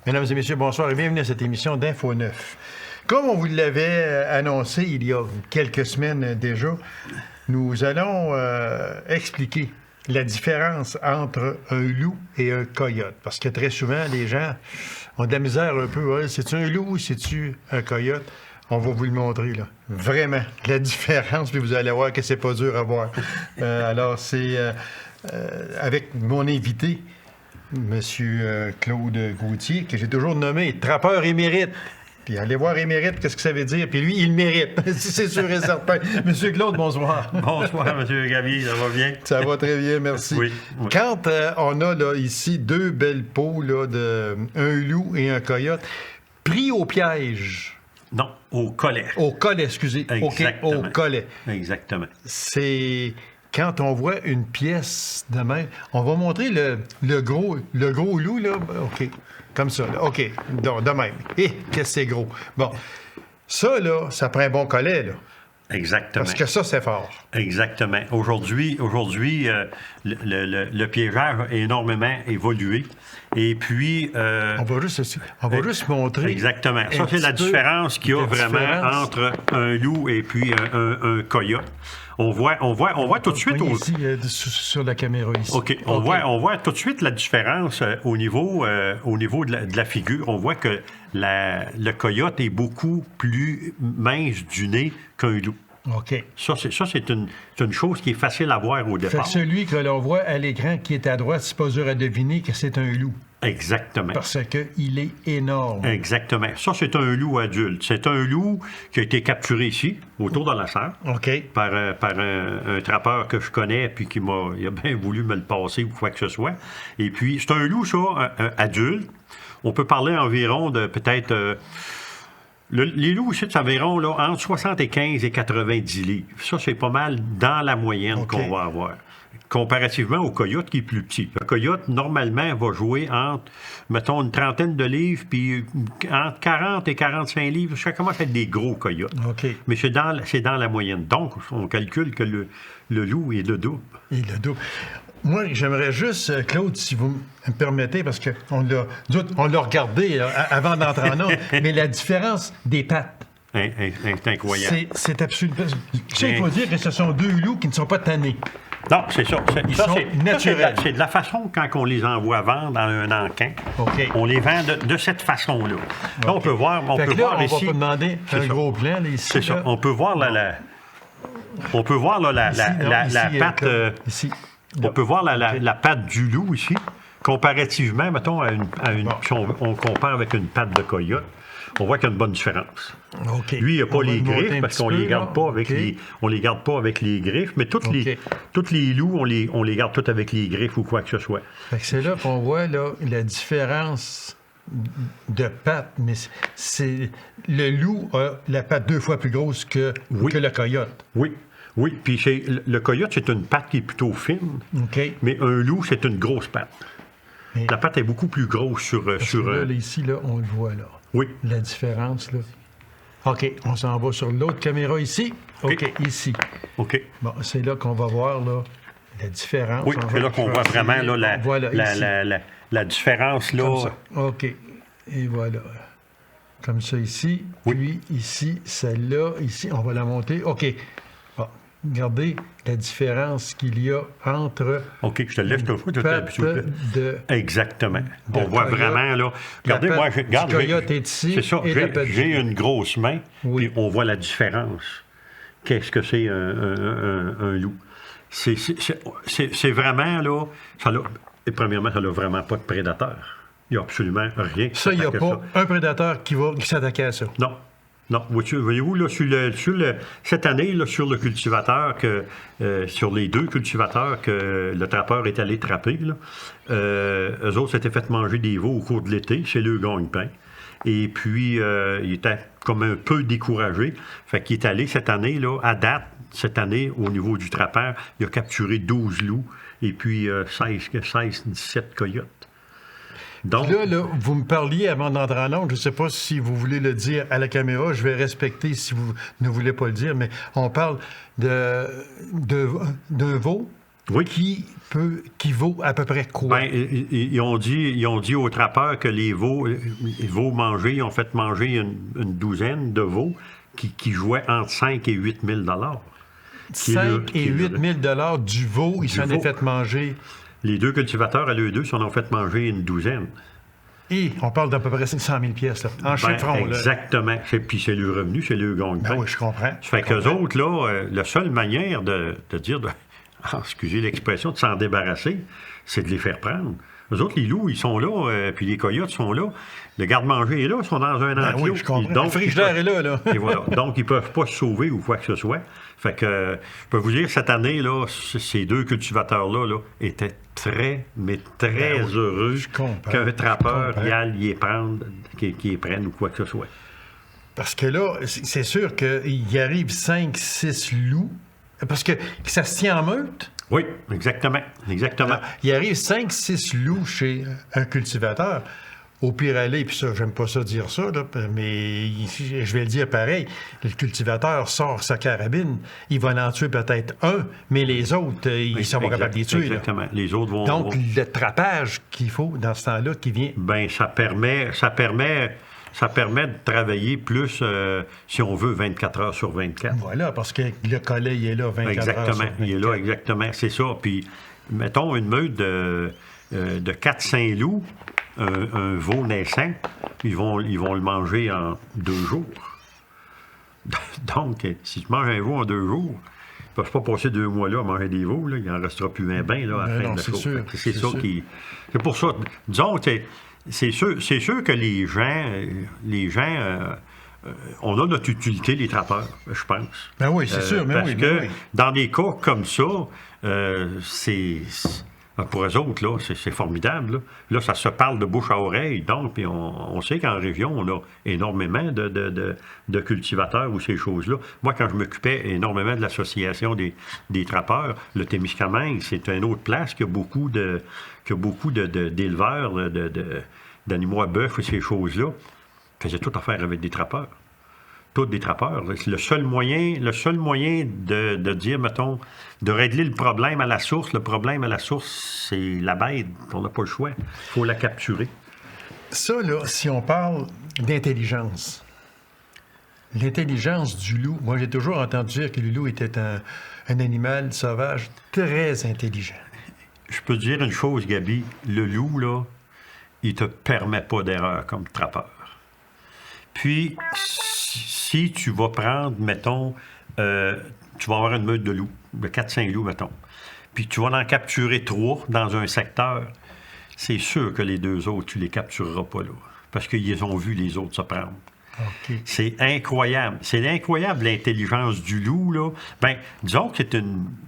Mesdames et messieurs, bonsoir et bienvenue à cette émission d'Info 9. Comme on vous l'avait annoncé il y a quelques semaines déjà, nous allons expliquer la différence entre un loup et un coyote. Parce que très souvent, les gens ont de la misère un peu. Ouais, c'est-tu un loup ou c'est-tu un coyote? On va vous le montrer, là. Vraiment, la différence, puis vous allez voir que c'est pas dur à voir. Alors, c'est avec mon invité, M. Claude Gauthier, que j'ai toujours nommé trappeur émérite. Puis allez voir émérite, qu'est-ce que ça veut dire? Puis lui, il mérite, c'est sûr et certain. M. Claude, bonsoir. Bonsoir, M. Gaby, ça va bien? Ça va très bien, merci. Oui. Quand on a là, ici deux belles peaux, là, un loup et un coyote, pris au piège. Non, au collet. Au collet, excusez. Exactement. Au collet. Exactement. C'est... Quand on voit une pièce de même, on va montrer le gros loup, là. OK. Comme ça, là. OK. Donc, de même. Qu'est-ce que c'est gros. Bon. Ça, là, ça prend un bon collet, là. Exactement. Parce que ça, c'est fort. Exactement. Aujourd'hui, le piégage a énormément évolué. Et puis... on va juste montrer... Exactement. Ça, c'est la différence qu'il y a vraiment entre un loup et puis un coyote. On voit tout de suite... Ici, sur la caméra, ici. OK. On voit tout de suite la différence au niveau de la figure. On voit que le coyote est beaucoup plus mince du nez qu'un loup. OK. Ça, c'est une chose qui est facile à voir au départ. Fait que celui que l'on voit à l'écran qui est à droite, c'est pas dur à deviner que c'est un loup. Exactement. Parce qu'il est énorme. Exactement. Ça, c'est un loup adulte. C'est un loup qui a été capturé ici, autour de la serre, par un trappeur que je connais, puis il a bien voulu me le passer ou quoi que ce soit. Et puis, c'est un loup, ça, adulte. On peut parler environ de peut-être... les loups ici, c'est environ là, entre 75 et 90 livres. Ça, c'est pas mal dans la moyenne qu'on va avoir. Comparativement au coyote qui est plus petit. Le coyote, normalement, va jouer entre, mettons, une trentaine de livres, puis entre 40 et 45 livres. Ça commence à être des gros coyotes. OK. Mais c'est dans la moyenne. Donc, on calcule que le loup est le double. Il est le double. Moi, j'aimerais juste, Claude, si vous me permettez, parce qu'on l'a regardé là, avant d'entrer en ordre, mais la différence des pattes. C'est incroyable. C'est absolument... Ça, il faut dire que ce sont deux loups qui ne sont pas tannés. Non, c'est ça. Ils sont naturels. C'est de la façon quand on les envoie vendre dans un encan. OK. On les vend de cette façon-là. Là, on peut voir, on ici... On va pas demander un gros plan, là, ici. C'est ça. On peut voir la patte... ici. On peut voir la patte du loup ici, comparativement, mettons, si on compare avec une patte de coyote. On voit qu'il y a une bonne différence. Okay. Lui, il n'a pas les griffes parce qu'on les garde pas avec les garde pas avec les griffes, mais tous les loups, on les garde tous avec les griffes ou quoi que ce soit. Fait que c'est là qu'on voit là, la différence de pattes, mais c'est le loup a la patte 2 fois plus grosse que le coyote. Oui, puis le coyote, c'est une patte qui est plutôt fine, mais un loup, c'est une grosse patte. Mais la patte est beaucoup plus grosse sur... là, ici, là, on le voit, là. Oui. La différence, là. OK, on s'en va sur l'autre caméra ici. OK, ici. OK. Bon, c'est là qu'on va voir, là, la différence. Oui, c'est là qu'on voit vraiment là, la différence, là. Comme ça. OK. Et voilà. Comme ça, ici. Oui. Puis, ici, celle-là, ici, on va la monter. OK. Bon, regardez la différence qu'il y a entre... OK, je te lève tout le de... Exactement. On voit vraiment, là... Regardez, moi, regarde... Le coyote est ici. C'est ça, j'ai une grosse main, puis on voit la différence. Qu'est-ce que c'est un loup? C'est vraiment, là... Premièrement, ça n'a vraiment pas de prédateur. Il n'y a absolument rien. Ça, il n'y a pas un prédateur qui s'attaquer à ça. Non, voyez-vous, là, cette année, là, sur le cultivateur, sur les 2 cultivateurs que le trappeur est allé trapper, là, eux autres s'étaient fait manger des veaux au cours de l'été, c'est le gagne-pain. Et puis, il était comme un peu découragé. Fait qu'il est allé cette année, là, à date, cette année, au niveau du trappeur, il a capturé 12 loups et puis 17 coyotes. Donc, là, vous me parliez avant d'entrer en onde, je ne sais pas si vous voulez le dire à la caméra, je vais respecter si vous ne voulez pas le dire, mais on parle d'un veau Oui. Qui vaut à peu près quoi? Bien, ils ont dit aux trappeurs que les veaux mangés, ils ont fait manger une douzaine de veaux qui jouaient entre 5 et 8 000 5 et 8 000 du veau, ils s'en ont fait manger. Les deux cultivateurs, à eux deux, s'en ont fait manger une douzaine. Et on parle d'à peu près 500 000 pièces là, en chiffron. Exactement. Puis c'est le revenu, c'est le gagne-pain. Oui, je comprends. Ça fait qu'eux autres, là, la seule manière de dire, excusez l'expression, de s'en débarrasser, c'est de les faire prendre. Eux autres, les loups, ils sont là, puis les coyotes sont là. Le garde-manger est là, ils sont dans un enclos. Oui, je comprends. Donc, le frigidaire est là. Et voilà. Donc, ils ne peuvent pas se sauver ou quoi que ce soit. Fait que, je peux vous dire, cette année, là, ces deux cultivateurs-là étaient très, mais très heureux qu'un trappeur y aille les prendre, qu'ils les prennent ou quoi que ce soit. Parce que là, c'est sûr qu'il arrive 5-6 loups, parce que ça se tient en meute. Oui, exactement. Alors, il arrive 5-6 loups chez un cultivateur. Au pire aller, puis ça, j'aime pas ça dire ça, là, mais je vais le dire pareil, le cultivateur sort sa carabine, il va en tuer peut-être un, mais les autres, ils sont pas capables de les tuer. Exactement. Là. Les autres vont... Donc, le trappage qu'il faut dans ce temps-là qui vient... Bien, ça permet de travailler plus, si on veut, 24 heures sur 24. Voilà, parce que le collet, il est là 24 exactement, heures sur 24. Il est là, exactement, c'est ça. Puis, mettons une meute de 4-5 loups, un veau naissant, ils vont le manger en 2 jours. Donc, si tu manges un veau en 2 jours, ils ne peuvent pas passer 2 mois là à manger des veaux, là, il n'en restera plus un bain là, à la fin de la chose. C'est ça qui... C'est pour ça, disons, c'est sûr que les gens on a notre utilité, les trappeurs, je pense. Ben oui, c'est sûr. Parce que dans des cas comme ça, pour eux autres, là, c'est formidable. Là, ça se parle de bouche à oreille. Donc, puis on sait qu'en région, on a énormément de cultivateurs ou ces choses-là. Moi, quand je m'occupais énormément de l'association des trappeurs, le Témiscamingue, c'est une autre place qui a beaucoup d'éleveurs, d'animaux à bœuf et ces choses-là. Faisaient tout affaire avec des trappeurs. Tous des trappeurs. Le seul moyen de dire, mettons, de régler le problème à la source, c'est la bête. On n'a pas le choix. Il faut la capturer. Ça, là, si on parle d'intelligence, l'intelligence du loup, moi, j'ai toujours entendu dire que le loup était un animal sauvage très intelligent. Je peux te dire une chose, Gabi. Le loup, là, il te permet pas d'erreur comme trappeur. Puis, si tu vas prendre, mettons, tu vas avoir une meute de loups, de 4-5 loups, mettons, puis tu vas en capturer 3 dans un secteur, c'est sûr que les 2 autres, tu les captureras pas là, parce qu'ils ont vu les autres se prendre. Okay. C'est incroyable. C'est incroyable, l'intelligence du loup, là. Bien, disons que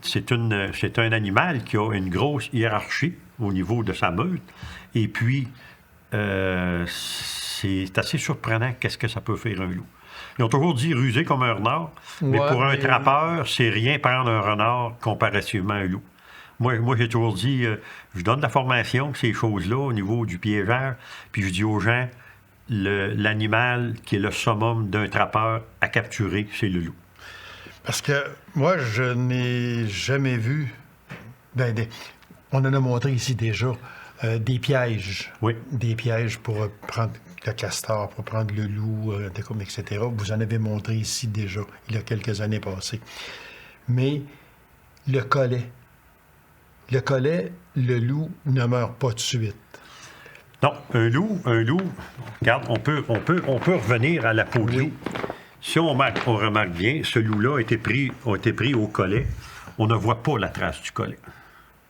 c'est un animal qui a une grosse hiérarchie au niveau de sa meute, et puis, c'est assez surprenant qu'est-ce que ça peut faire un loup. Ils ont toujours dit rusé comme un renard, mais pour un trappeur, c'est rien prendre un renard comparativement à un loup. Moi j'ai toujours dit, je donne de la formation, ces choses-là, au niveau du piégeur, puis je dis aux gens, l'animal qui est le summum d'un trappeur à capturer, c'est le loup. Parce que moi, je n'ai jamais vu... on en a montré ici déjà, des pièges. Oui. Des pièges pour prendre le castor, pour prendre le loup, etc. Vous en avez montré ici déjà, il y a quelques années passées. Mais le collet, le loup ne meurt pas de suite. Non, un loup, regarde, on peut revenir à la peau de loup. Si on remarque bien, ce loup-là a été pris au collet. On ne voit pas la trace du collet.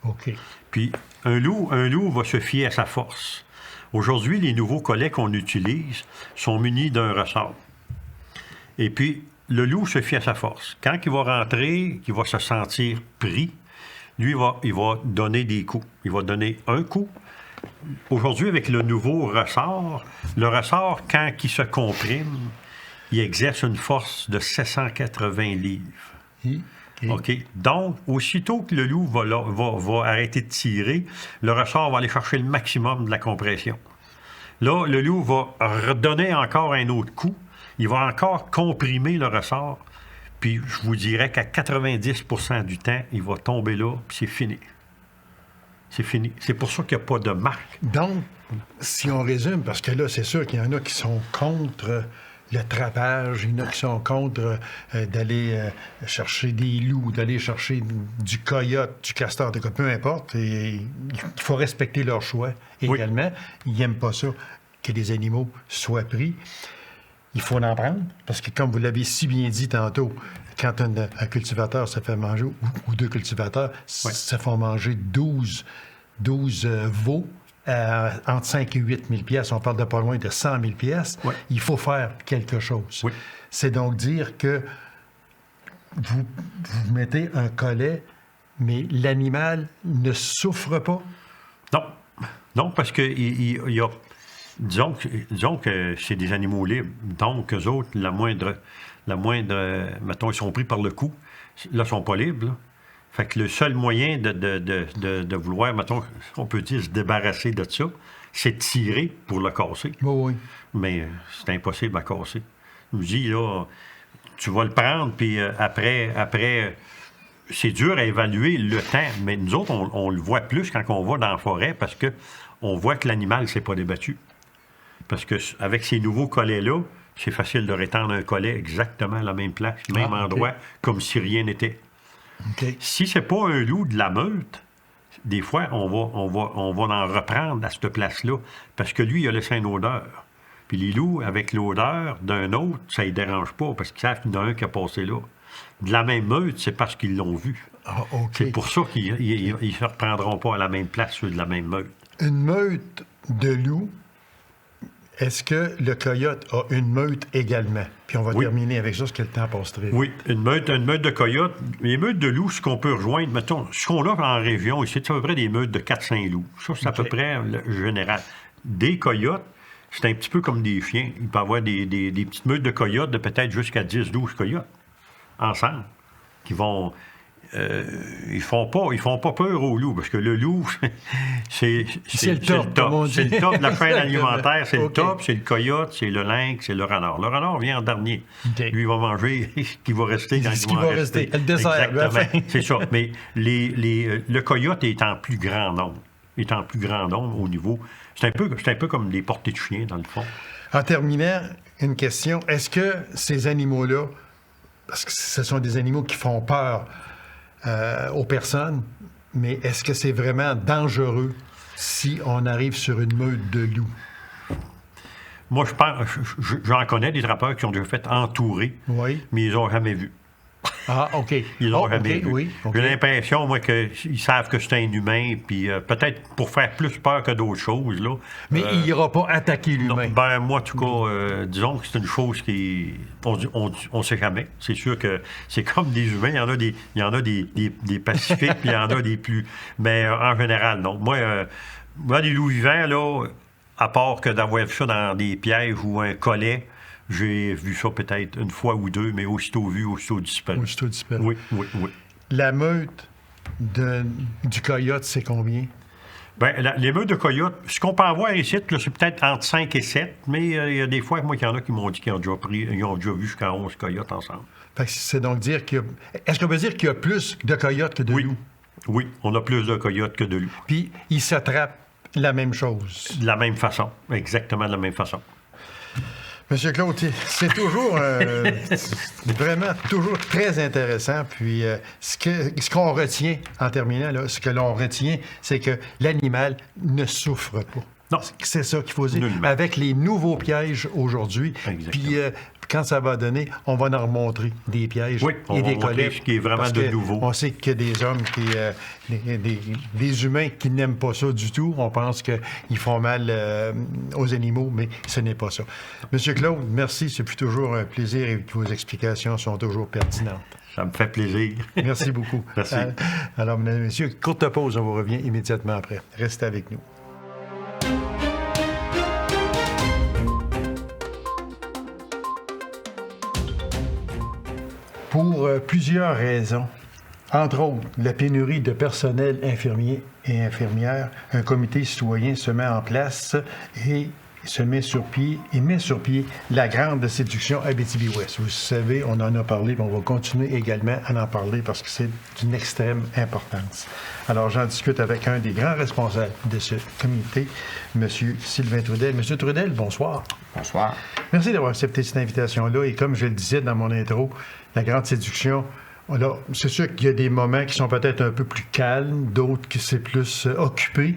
OK. Puis, un loup va se fier à sa force. Aujourd'hui, les nouveaux collets qu'on utilise sont munis d'un ressort. Et puis, le loup se fie à sa force. Quand il va rentrer, qu'il va se sentir pris, lui, il va donner des coups. Il va donner un coup. Aujourd'hui, avec le nouveau ressort, quand il se comprime, il exerce une force de 780 livres. OK. Donc, aussitôt que le loup va arrêter de tirer, le ressort va aller chercher le maximum de la compression. Là, le loup va redonner encore un autre coup. Il va encore comprimer le ressort. Puis je vous dirais qu'à 90% du temps, il va tomber là, puis c'est fini. C'est fini. C'est pour ça qu'il n'y a pas de marque. Donc, si on résume, parce que là, c'est sûr qu'il y en a qui sont contre le trappage, il y en a qui sont contre d'aller chercher des loups, d'aller chercher du coyote, du castor, peu importe. Et il faut respecter leur choix également. Ils n'aiment pas ça, que les animaux soient pris. Il faut en prendre, parce que comme vous l'avez si bien dit tantôt, quand un cultivateur se fait manger, ou deux cultivateurs se font manger 12 veaux, entre 5 et 8 000 pièces, on parle de pas loin de 100 000 pièces, il faut faire quelque chose. Oui. C'est donc dire que vous mettez un collet, mais l'animal ne souffre pas? Non. Non, parce qu'il y a... Disons que c'est des animaux libres. Donc, eux autres, la moindre, mettons, ils sont pris par le cou. Là, ils ne sont pas libres. Là. Fait que le seul moyen de vouloir, mettons, on peut dire, se débarrasser de ça, c'est de tirer pour le casser. Oui. Mais c'est impossible à casser. Je vous dis, là, tu vas le prendre, puis après, c'est dur à évaluer le temps. Mais nous autres, on le voit plus quand on va dans la forêt parce qu'on voit que l'animal ne s'est pas débattu. Parce qu'avec ces nouveaux collets-là, c'est facile de rétendre un collet exactement à la même place, même endroit, comme si rien n'était. Okay. Si c'est pas un loup de la meute, des fois, on va en reprendre à cette place-là, parce que lui, il a laissé une odeur. Puis les loups, avec l'odeur d'un autre, ça ne les dérange pas, parce qu'ils savent qu'il y en a un qui a passé là. De la même meute, c'est parce qu'ils l'ont vu. C'est pour ça qu'ils ne se reprendront pas à la même place, ceux de la même meute. Une meute de loups, est-ce que le coyote a une meute également? Puis on va terminer avec ça, parce que le temps passe très vite. Oui, une meute de coyote. Les meutes de loups, ce qu'on peut rejoindre, mettons, ce qu'on a en région ici, c'est à peu près des meutes de 400 loups. Ça, c'est à peu près le général. Des coyotes, c'est un petit peu comme des chiens. Il peut y avoir des petites meutes de coyotes de peut-être jusqu'à 10-12 coyotes ensemble qui vont... ils font pas peur au loup, parce que le loup, c'est le top. C'est le top de la chaîne alimentaire. C'est le top, c'est le coyote, c'est le lynx, c'est le renard. Le renard vient en dernier. Lui, il va manger ce qui va rester quand il va rester. Le dessert. Exactement. C'est ça. Mais le coyote est en plus grand nombre. Au niveau... C'est un peu comme des portées de chiens, dans le fond. En terminant, une question. Est-ce que ces animaux-là, parce que ce sont des animaux qui font peur aux personnes, mais est-ce que c'est vraiment dangereux si on arrive sur une meute de loups? Moi, je pense, j'en connais des trappeurs qui ont déjà fait entourer, mais ils n'ont jamais vu. Ah, OK. Ils n'ont jamais vu. Oui, J'ai l'impression, moi, qu'ils savent que c'est un humain, puis peut-être pour faire plus peur que d'autres choses, là. Mais il n'ira pas attaquer l'humain. Ben, moi, en tout cas, disons que c'est une chose qui... On sait jamais. C'est sûr que c'est comme des humains. Il y en a des pacifiques, puis il y en a des plus... Mais en général, non. Moi, des loups vivants, là, à part que d'avoir vu ça dans des pièges ou un collet, j'ai vu ça peut-être une fois ou deux, mais aussitôt vu, aussitôt disparu. Aussitôt disparu. Oui. La meute du coyote, c'est combien? Bien, les meutes de coyote, ce qu'on peut avoir ici, là, c'est peut-être entre 5 et 7, mais il y a des fois, moi, qu'il y en a qui m'ont dit qu'ils ont déjà vu jusqu'à 11 coyotes ensemble. Fait que c'est donc dire qu'il y a... Est-ce qu'on peut dire qu'il y a plus de coyotes que de loups? Oui, on a plus de coyotes que de loups. Puis, ils s'attrapent la même chose? De la même façon, exactement de la même façon. Monsieur Claude, c'est toujours vraiment toujours très intéressant. Puis ce qu'on retient en terminant, là, ce que l'on retient, c'est que l'animal ne souffre pas. Non. C'est ça qu'il faut dire. Avec les nouveaux pièges aujourd'hui, puis quand ça va donner, on va en remontrer des pièges et des collets. Ce qui est vraiment de nouveau. On sait qu'il y a des hommes des humains qui n'aiment pas ça du tout. On pense qu'ils font mal aux animaux, mais ce n'est pas ça. Monsieur Claude, merci. C'est toujours un plaisir et vos explications sont toujours pertinentes. Ça me fait plaisir. Merci beaucoup. Merci. Alors, mesdames et messieurs, courte pause. On vous revient immédiatement après. Restez avec nous. Pour plusieurs raisons, entre autres la pénurie de personnel infirmier et infirmières, un comité citoyen se met en place et se met sur pied et met sur pied la grande séduction Abitibi-Ouest. Vous savez, on en a parlé, mais on va continuer également à en parler parce que c'est d'une extrême importance. Alors, j'en discute avec un des grands responsables de ce comité, M. Sylvain Trudel. M. Trudel, bonsoir. Bonsoir. Merci d'avoir accepté cette invitation-là. Et comme je le disais dans mon intro, la grande séduction, alors, c'est sûr qu'il y a des moments qui sont peut-être un peu plus calmes, d'autres qui c'est plus occupé,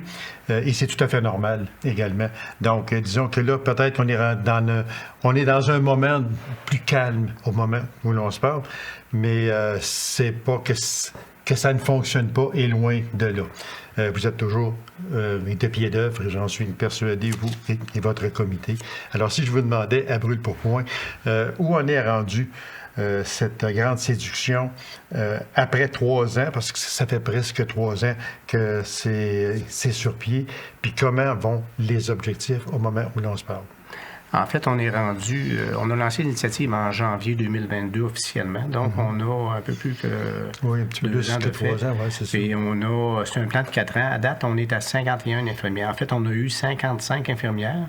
et c'est tout à fait normal également. Donc, disons que là, peut-être on est dans un moment plus calme au moment où l'on se parle, mais c'est pas que ça ne fonctionne pas et loin de là. Vous êtes toujours de pied d'œuvre, j'en suis persuadé, vous et votre comité. Alors, si je vous demandais, à brûle-pourpoint, où on est rendu cette grande séduction après 3 ans, parce que ça fait presque 3 ans que c'est sur pied, puis comment vont les objectifs au moment où l'on se parle? En fait, on est rendu... on a lancé l'initiative en janvier 2022 officiellement, donc on a un peu plus que... Oui, un petit peu plus que 3 ans, oui, c'est ça. Et c'est un plan de 4 ans. À date, on est à 51 infirmières. En fait, on a eu 55 infirmières.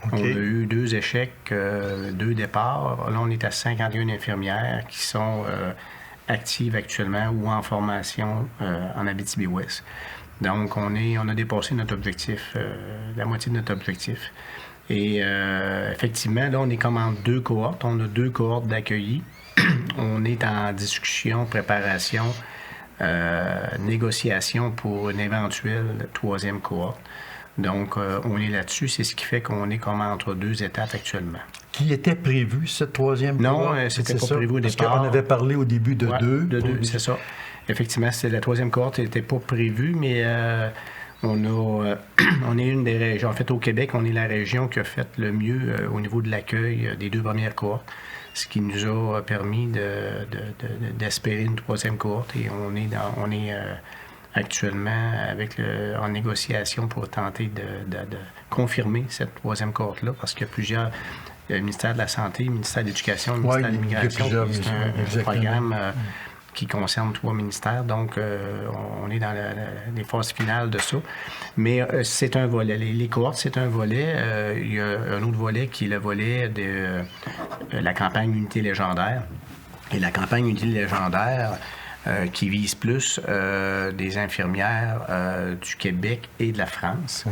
Okay. On a eu 2 échecs, 2 départs. Là, on est à 51 infirmières qui sont actives actuellement ou en formation en Abitibi-Ouest. Donc, on a dépassé notre objectif, la moitié de notre objectif. Et effectivement, là, on est comme en 2 cohortes. On a 2 cohortes d'accueillis. On est en discussion, préparation, négociation pour une éventuelle 3e cohorte. Donc, on est là-dessus. C'est ce qui fait qu'on est comme entre 2 étapes actuellement. Qui était prévu, cette 3e cohorte? Non, c'était pas prévu au départ. Parce qu'on avait parlé au début de 2. De 2, c'est ça. Effectivement, la 3e cohorte n'était pas prévue, mais on est une des régions. En fait, au Québec, on est la région qui a fait le mieux au niveau de l'accueil des 2 premières cohortes, ce qui nous a permis d'espérer une 3e cohorte. Et on est actuellement en négociation pour tenter de confirmer cette 3e cohorte-là, parce qu'il y a plusieurs... Le ministère de la Santé, le ministère de l'Éducation, le ministère de l'Immigration, c'est un programme qui concerne 3 ministères. Donc, on est dans les phases finales de ça. Mais c'est un volet. Les cohortes, c'est un volet. Il y a un autre volet qui est le volet de la campagne Unité légendaire. Et la campagne Unité légendaire... qui vise plus des infirmières du Québec et de la France,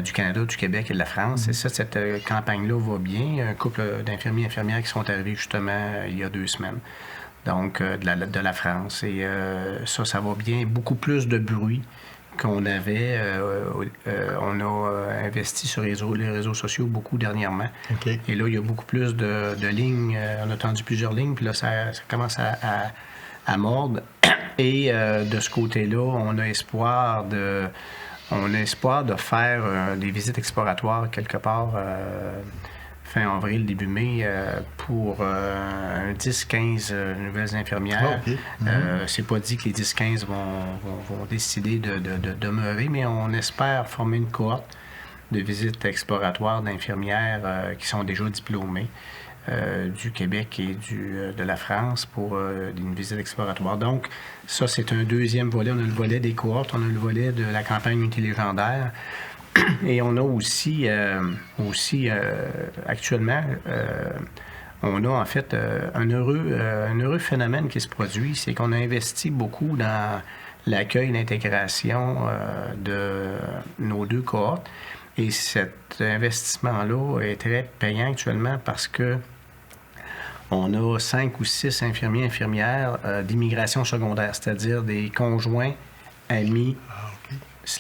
du Canada, du Québec et de la France. Et ça, cette campagne-là va bien. Il y a un couple d'infirmiers et infirmières qui sont arrivés justement il y a 2 semaines, donc de la France. Et ça va bien. Beaucoup plus de bruit qu'on avait. On a investi sur les réseaux sociaux beaucoup dernièrement. Et là, il y a beaucoup plus de lignes. On a tendu plusieurs lignes, puis là, ça commence à mordre. Et de ce côté-là, on a espoir de faire des visites exploratoires quelque part fin avril, début mai, pour 10-15 nouvelles infirmières. C'est pas dit que les 10-15 vont décider de demeurer, mais on espère former une cohorte de visites exploratoires d'infirmières qui sont déjà diplômées. Du Québec et de la France pour une visite exploratoire. Donc, ça, c'est un 2e volet. On a le volet des cohortes, on a le volet de la campagne Unité légendaire. Et on a aussi actuellement, on a en fait un heureux phénomène qui se produit, c'est qu'on a investi beaucoup dans l'accueil et l'intégration de nos 2 cohortes. Et cet investissement-là est très payant actuellement parce que on a 5 ou 6 infirmiers et infirmières d'immigration secondaire, c'est-à-dire des conjoints, amis, /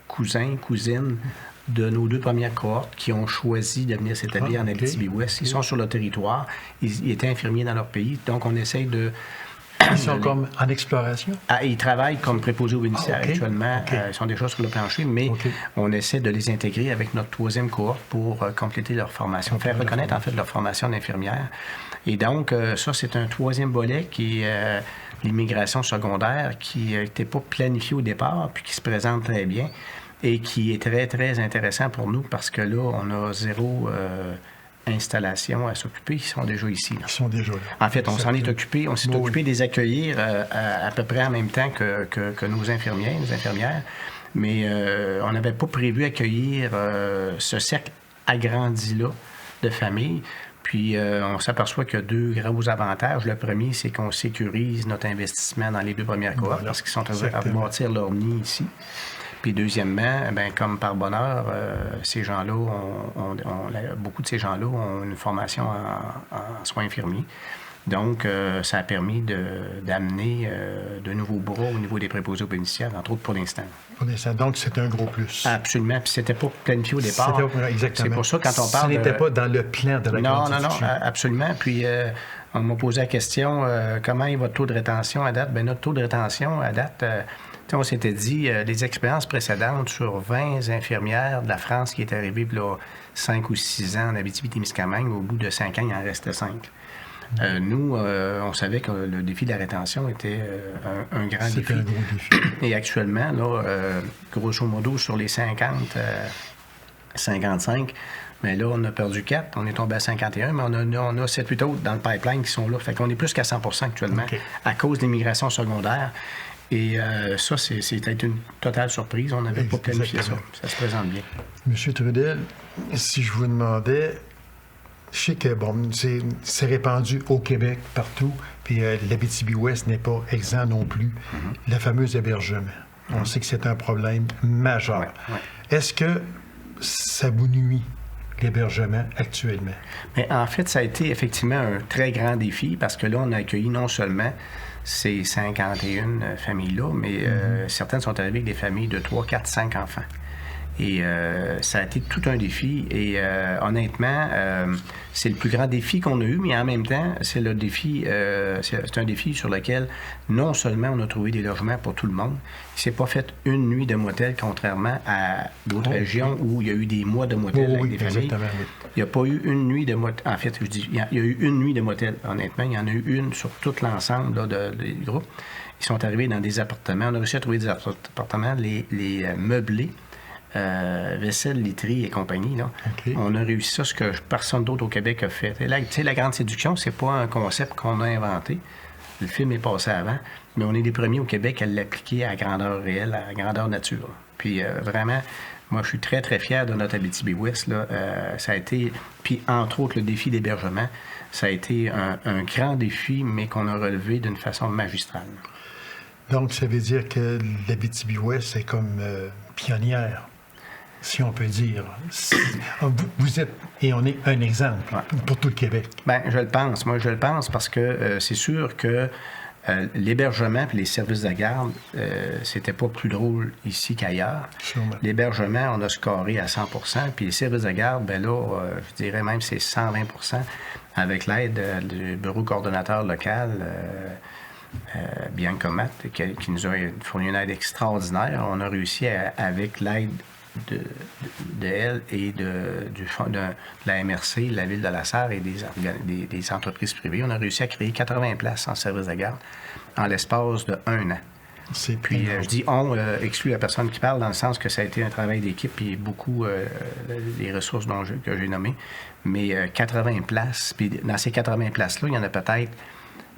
cousins, cousines de nos 2 premières cohortes qui ont choisi de venir s'établir en Abitibi-Ouest. Ils sont sur le territoire, ils étaient infirmiers dans leur pays, donc on essaye de... Ils sont comme en exploration? Ils travaillent comme préposés au bénéficiaire actuellement. Ils sont déjà sur le plancher, mais on essaie de les intégrer avec notre 3e cohorte pour compléter leur formation, faire reconnaître en fait leur formation d'infirmière. Et donc, ça, c'est un 3e volet qui est l'immigration secondaire, qui n'était pas planifié au départ, puis qui se présente très bien et qui est très, très intéressant pour nous parce que là, on a 0... installations à s'occuper, ils sont déjà ici. Là. Ils sont déjà là. En fait, on s'est occupé de les accueillir à peu près en même temps que nos infirmières. Mais on n'avait pas prévu accueillir ce cercle agrandi-là de familles. Puis, on s'aperçoit qu'il y a deux gros avantages. Le premier, c'est qu'on sécurise notre investissement dans les 2 premières cohortes parce qu'ils sont à bâtir leur nid ici. Puis, deuxièmement, comme par bonheur, ces gens-là, beaucoup de ces gens-là ont une formation en soins infirmiers. Donc, ça a permis d'amener de nouveaux bras au niveau des préposés aux bénéficiaires, entre autres pour l'instant. Pour l'instant. Donc, c'est un gros plus. Absolument. Puis, c'était pas planifié au départ. Exactement. C'est pour ça, quand on parle. Ce n'était pas dans le plan de la grande institution. Non, absolument. Puis, on m'a posé la question comment est votre taux de rétention à date? Bien, notre taux de rétention à date, on s'était dit, les expériences précédentes sur 20 infirmières de la France qui étaient arrivées là, 5 ou 6 ans en Abitibi-Témiscamingue, au bout de 5 ans, il en restait 5. Nous, on savait que le défi de la rétention était un grand défi. C'était un gros défi. Et actuellement, là, grosso modo, sur les 50, 55, mais là, on a perdu 4, on est tombé à 51, mais on a 7-8 autres dans le pipeline qui sont là. Fait qu'on est plus qu'à 100% actuellement à cause de l'immigration secondaire. Et ça, c'était une totale surprise. On n'avait pas planifié ça. Ça se présente bien. Monsieur Trudel, si je vous demandais... Je sais que, c'est répandu au Québec, partout, puis l'Abitibi-Ouest n'est pas exempt non plus. Le fameux hébergement. On sait que c'est un problème majeur. Est-ce que ça vous nuit, l'hébergement, actuellement? Mais en fait, ça a été effectivement un très grand défi, parce que là, on a accueilli non seulement ces 51 familles-là, mais certaines sont arrivées avec des familles de 3, 4, 5 enfants. Et ça a été tout un défi. Et honnêtement, c'est le plus grand défi qu'on a eu, mais en même temps, c'est un défi sur lequel non seulement on a trouvé des logements pour tout le monde, il ne s'est pas fait une nuit de motel, contrairement à d'autres régions où il y a eu des mois de motel avec des familles. Il n'y a pas eu une nuit de motel. En fait, je dis, il y a eu une nuit de motel. Honnêtement, il y en a eu une sur tout l'ensemble des groupes. Ils sont arrivés dans des appartements. On a réussi à trouver des appartements, les meublés. Vaisselle, literie et compagnie. Là. On a réussi ça, ce que personne d'autre au Québec a fait. La grande séduction, c'est pas un concept qu'on a inventé. Le film est passé avant, mais on est les premiers au Québec à l'appliquer à grandeur réelle, à grandeur nature. Puis vraiment, moi, je suis très, très fier de notre Abitibi-Ouest. Ça a été, puis entre autres, le défi d'hébergement, ça a été un grand défi, mais qu'on a relevé d'une façon magistrale. Donc, ça veut dire que l'Abitibi-Ouest est comme pionnière, si on peut dire. Vous êtes, et on est un exemple pour tout le Québec. Bien, je le pense. Moi, je le pense parce que c'est sûr que l'hébergement et les services de garde, c'était pas plus drôle ici qu'ailleurs. Sûrement. L'hébergement, on a scoré à 100%, puis les services de garde, bien là, je dirais même c'est 120% avec l'aide du bureau coordonnateur local, Bianca Matt, qui nous a fourni une aide extraordinaire. On a réussi, avec l'aide de elle et de la MRC, la Ville de la Sarre et des entreprises privées, on a réussi à créer 80 places en service de garde en l'espace de 1 an. Puis, je dis « on » exclut la personne qui parle dans le sens que ça a été un travail d'équipe et beaucoup des ressources que j'ai nommées, mais 80 places. Puis dans ces 80 places-là, il y en a peut-être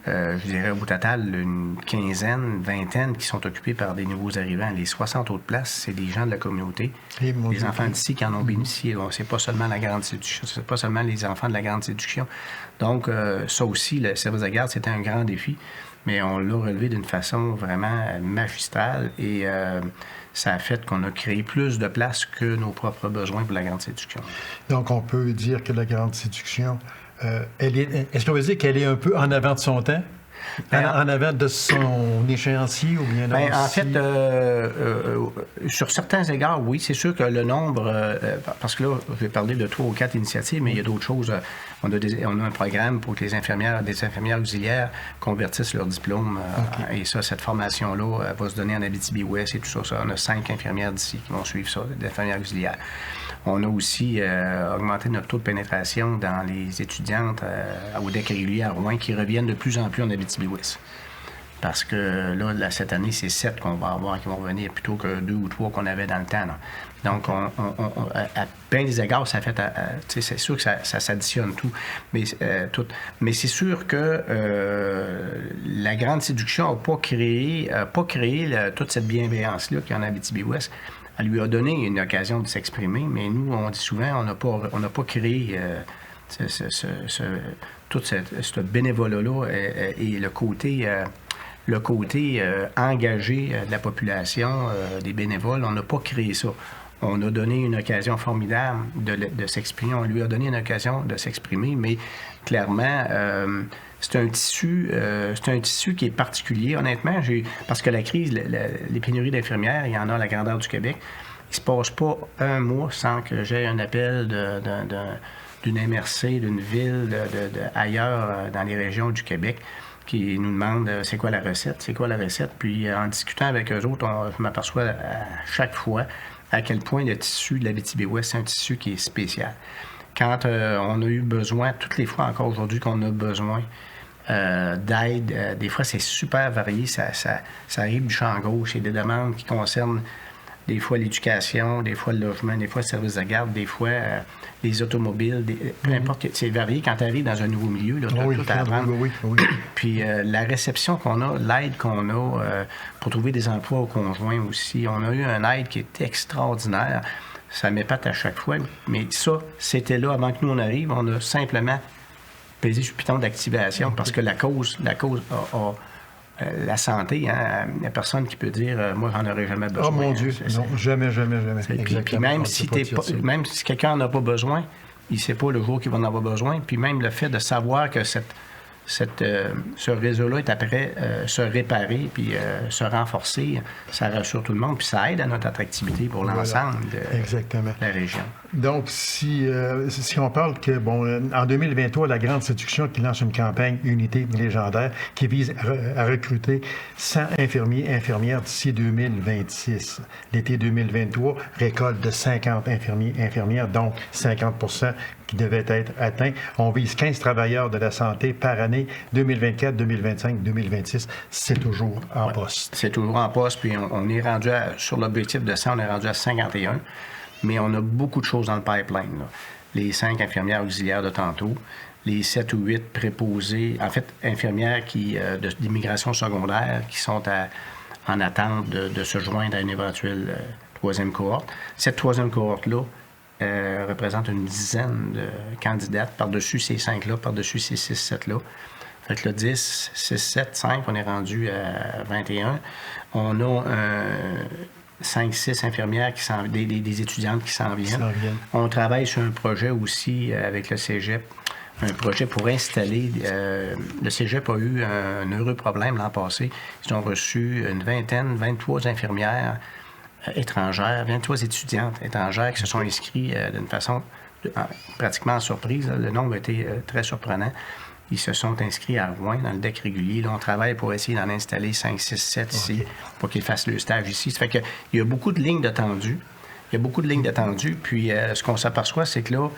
je dirais au total une quinzaine, vingtaine qui sont occupés par des nouveaux arrivants. Les 60 autres places, c'est des gens de la communauté, des enfants d'ici qui en ont bénéficié. Donc, c'est pas seulement la grande séduction, c'est pas seulement les enfants de la grande séduction. Donc, ça aussi, le service de garde, c'était un grand défi, mais on l'a relevé d'une façon vraiment magistrale et ça a fait qu'on a créé plus de places que nos propres besoins pour la grande séduction. Donc, on peut dire que la grande séduction... est-ce qu'on veut dire qu'elle est un peu en avant de son temps? En avant de son échéancier ou bien non? En fait, sur certains égards, oui. C'est sûr que le nombre... parce que là, je vais parler de 3 ou 4 initiatives, mais il y a d'autres choses. On a un programme pour que des infirmières auxiliaires convertissent leur diplôme. Et ça, cette formation-là va se donner en Abitibi-Ouest et tout ça. On a 5 infirmières d'ici qui vont suivre ça, des infirmières auxiliaires. On a aussi augmenté notre taux de pénétration dans les étudiantes au DEC régulier à Rouen qui reviennent de plus en plus en Abitibi-Ouest. Parce que là, cette année, c'est 7 qu'on va avoir qui vont venir plutôt que 2 ou 3 qu'on avait dans le temps. Là. Donc, à bien des égards, ça fait... c'est sûr que ça s'additionne tout. Mais c'est sûr que la Grande Séduction n'a pas créé toute cette bienveillance-là qu'il y en a en Abitibi-Ouest. Elle lui a donné une occasion de s'exprimer, mais nous, on dit souvent, on n'a pas créé tout ce bénévolat-là et le côté engagé de la population, des bénévoles. On n'a pas créé ça. On a donné une occasion formidable de s'exprimer. On lui a donné une occasion de s'exprimer, mais clairement, c'est un tissu qui est particulier, honnêtement. Parce que la crise, les pénuries d'infirmières, il y en a à la grandeur du Québec. Il ne se passe pas un mois sans que j'aie un appel d'une MRC, d'une ville, ailleurs dans les régions du Québec, qui nous demandent c'est quoi la recette. Puis en discutant avec eux autres, je m'aperçois à chaque fois à quel point le tissu de l'Abitibi-Ouest, c'est un tissu qui est spécial. Quand on a eu besoin, toutes les fois encore aujourd'hui qu'on a besoin d'aide, des fois c'est super varié, ça arrive du champ gauche, il y a des demandes qui concernent des fois l'éducation, des fois le logement, des fois le service de garde, des fois les automobiles, peu importe, c'est varié quand tu arrives dans un nouveau milieu, là, tu as tout à apprendre. Oui. Puis la réception qu'on a, l'aide qu'on a pour trouver des emplois aux conjoints aussi, on a eu une aide qui est extraordinaire. Ça m'épate à chaque fois, mais ça, c'était là avant que nous on arrive, on a simplement pesé sur le piton d'activation parce que la cause a la santé, hein, il n'y a personne qui peut dire moi, j'en aurais jamais besoin. Oh mon Dieu, non, jamais. Puis même si quelqu'un n'en a pas besoin, il ne sait pas le jour qu'il va en avoir besoin. Puis même le fait de savoir que ce réseau-là est après se réparer puis se renforcer, ça rassure tout le monde. Puis ça aide à notre attractivité pour l'ensemble de la région. Donc, si on parle que, en 2023, la Grande Séduction qui lance une campagne Unité légendaire qui vise à recruter 100 infirmiers et infirmières d'ici 2026. L'été 2023, récolte de 50 infirmiers et infirmières, donc 50% qui devaient être atteints. On vise 15 travailleurs de la santé par année, 2024, 2025, 2026. C'est toujours en poste. C'est toujours en poste, puis on est rendu sur l'objectif de 100, on est rendu à 51. Mais on a beaucoup de choses dans le pipeline. Là. Les 5 infirmières auxiliaires de tantôt, les 7 ou 8 préposées, en fait, infirmières d'immigration secondaire qui sont en attente de se joindre à une éventuelle troisième cohorte. Cette troisième cohorte-là représente une dizaine de candidates par-dessus ces 5-là, par-dessus ces 6-7-là. Fait que le 10, 6, 7, 5, on est rendu à 21. On a 5-6 infirmières des étudiantes qui s'en viennent. On travaille sur un projet aussi avec le Cégep, un projet pour installer... le Cégep a eu un heureux problème l'an passé. Ils ont reçu une 23 infirmières étrangères, 23 étudiantes étrangères qui se sont inscrites d'une façon pratiquement surprise. Le nombre a été très surprenant. Ils se sont inscrits à Rouen dans le DEC régulier. Là, on travaille pour essayer d'en installer 5, 6, 7 ici pour qu'ils fassent le stage ici. Ça fait qu'il y a beaucoup de lignes de tendu. Puis ce qu'on s'aperçoit, c'est que là,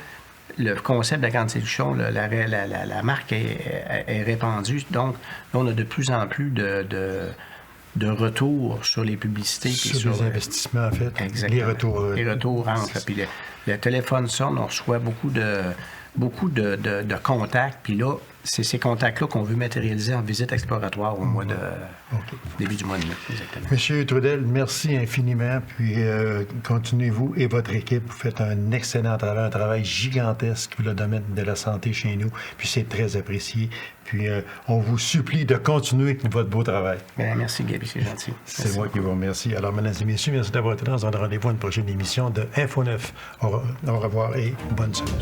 le concept de la Grande Séduction, la marque est répandue. Donc, là, on a de plus en plus de retours sur les publicités. Sur les investissements, en fait. Exactement. Les retours rentrent. Puis le téléphone sonne, on reçoit beaucoup de contacts. Puis là, c'est ces contacts-là qu'on veut matérialiser en visite exploratoire au mois de début du mois de mai. Exactement. Monsieur Trudel, merci infiniment. Puis continuez-vous et votre équipe. Vous faites un excellent travail, un travail gigantesque pour le domaine de la santé chez nous. Puis c'est très apprécié. Puis on vous supplie de continuer votre beau travail. Bien, merci Gaby, c'est gentil. C'est moi qui vous remercie. Alors, mesdames et messieurs, merci d'avoir été là. On se donne rendez-vous à une prochaine émission de Info 9. Au revoir et bonne semaine.